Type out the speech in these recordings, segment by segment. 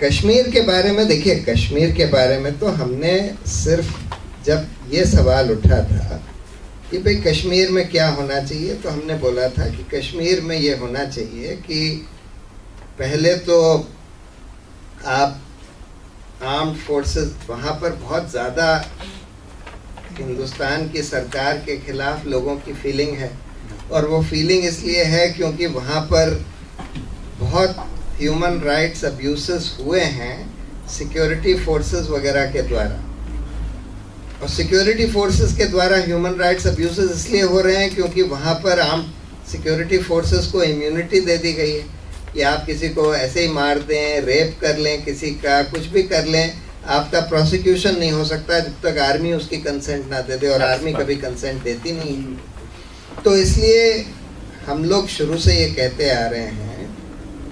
कश्मीर के बारे में देखिए, कश्मीर के बारे में तो हमने सिर्फ जब ये सवाल उठा था कि भाई कश्मीर में क्या होना चाहिए, तो हमने बोला था कि कश्मीर में ये होना चाहिए कि पहले तो आप आर्म्ड फोर्सेस, वहाँ पर बहुत ज़्यादा हिंदुस्तान की सरकार के खिलाफ लोगों की फीलिंग है, और वो फीलिंग इसलिए है क्योंकि वहाँ पर बहुत ह्यूमन राइट्स अब्यूसेस हुए हैं सिक्योरिटी फोर्सेस वगैरह के द्वारा। और सिक्योरिटी फोर्सेस के द्वारा ह्यूमन राइट्स अब्यूसेस इसलिए हो रहे हैं क्योंकि वहाँ पर आम सिक्योरिटी फोर्सेस को इम्यूनिटी दे दी गई है कि आप किसी को ऐसे ही मार दें, रेप कर लें, किसी का कुछ भी कर लें, आपका प्रोसिक्यूशन नहीं हो सकता जब तक आर्मी उसकी कंसेंट ना दे दे, और आर्मी कभी कंसेंट देती नहीं है। तो इसलिए हम लोग शुरू से ये कहते आ रहे हैं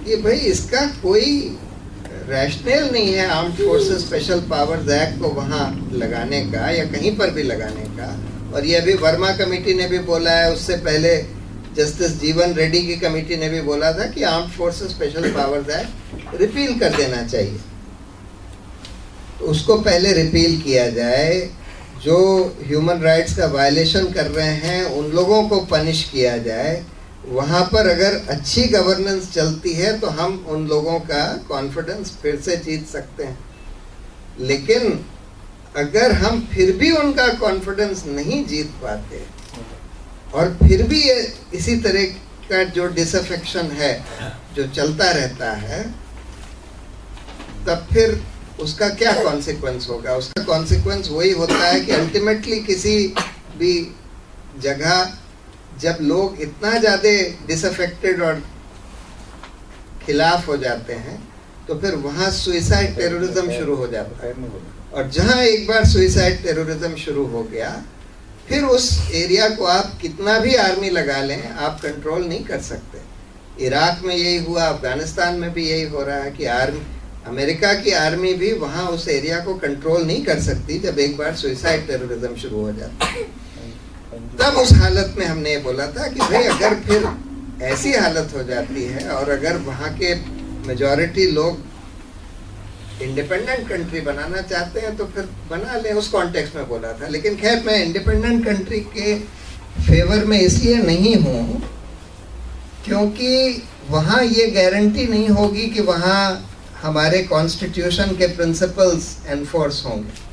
कि भाई इसका कोई रैशनल नहीं है armed forces special powers act को वहाँ लगाने का या कहीं पर भी लगाने का। और ये अभी वर्मा कमेटी ने भी बोला है, उससे पहले जस्टिस जीवन रेड्डी की कमेटी ने भी बोला था कि armed forces special powers act repeal कर देना चाहिए। तो उसको पहले रिपील किया जाए, जो ह्यूमन राइट्स का वायलेशन कर रहे हैं उन लोगों को पनिश किया जाए। वहाँ पर अगर अच्छी गवर्नेंस चलती है तो हम उन लोगों का कॉन्फिडेंस फिर से जीत सकते हैं। लेकिन अगर हम फिर भी उनका कॉन्फिडेंस नहीं जीत पाते और फिर भी ये इसी तरह का जो डिसअफेक्शन है जो चलता रहता है, तब फिर उसका क्या कॉन्सिक्वेंस होगा? उसका कॉन्सिक्वेंस वही होता है कि अल्टीमेटली किसी भी जगह जब लोग इतना ज़्यादा डिसअफेक्टेड और खिलाफ हो जाते हैं तो फिर वहाँ सुइसाइड टेररिज्म शुरू हो जाता है। और जहाँ एक बार सुइसाइड टेररिज्म शुरू हो गया, फिर उस एरिया को आप कितना भी आर्मी लगा लें, आप कंट्रोल नहीं कर सकते। इराक में यही हुआ, अफगानिस्तान में भी यही हो रहा है कि अमेरिका की आर्मी भी वहाँ उस एरिया को कंट्रोल नहीं कर सकती जब एक बार सुइसाइड टेररिज्म शुरू हो जाता है। तब उस हालत में हमने ये बोला था कि भाई अगर फिर ऐसी हालत हो जाती है और अगर वहाँ के मेजॉरिटी लोग इंडिपेंडेंट कंट्री बनाना चाहते हैं तो फिर बना लें, उस कॉन्टेक्स्ट में बोला था। लेकिन खैर मैं इंडिपेंडेंट कंट्री के फेवर में इसलिए नहीं हूँ क्योंकि वहाँ ये गारंटी नहीं होगी कि वहाँ हमारे कॉन्स्टिट्यूशन के प्रिंसिपल्स एनफोर्स होंगे।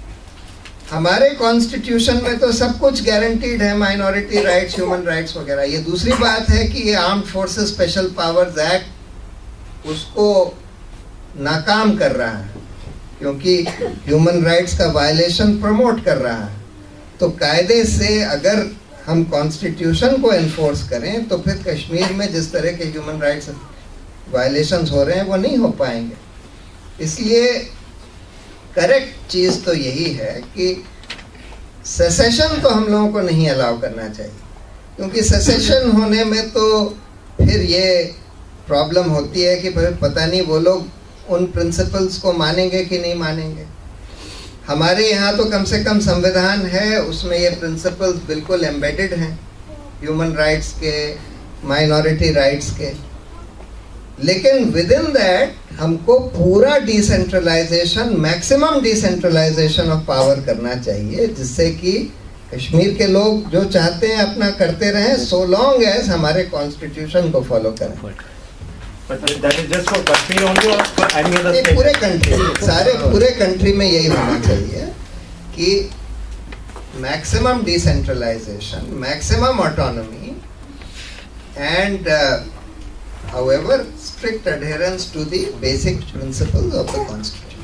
हमारे कॉन्स्टिट्यूशन में तो सब कुछ गारंटीड है, माइनॉरिटी राइट्स, ह्यूमन राइट्स वगैरह। ये दूसरी बात है कि ये armed forces special powers act उसको नाकाम कर रहा है क्योंकि ह्यूमन राइट्स का वायलेशन प्रमोट कर रहा है। तो कायदे से अगर हम कॉन्स्टिट्यूशन को एनफोर्स करें तो फिर कश्मीर में जिस तरह के ह्यूमन राइट्स वायलेशंस हो रहे हैं वो नहीं हो पाएंगे। इसलिए करेक्ट चीज़ तो यही है कि सेसेशन तो हम लोगों को नहीं अलाउ करना चाहिए, क्योंकि सेसेशन होने में तो फिर ये प्रॉब्लम होती है कि फिर पता नहीं वो लोग उन प्रिंसिपल्स को मानेंगे कि नहीं मानेंगे। हमारे यहाँ तो कम से कम संविधान है, उसमें ये प्रिंसिपल्स बिल्कुल एम्बेडेड हैं ह्यूमन राइट्स के, माइनॉरिटी राइट्स के। लेकिन विद इन दैट हमको पूरा decentralisation, maximum decentralisation of power करना चाहिए, जिससे कि कश्मीर के लोग जो चाहते हैं अपना करते रहें, सो लॉन्ग एज हमारे कॉन्स्टिट्यूशन को फॉलो करें। पूरे कंट्री, सारे पूरे कंट्री में यही होना चाहिए कि maximum decentralisation, maximum autonomy and however strict adherence to the basic principles of the constitution.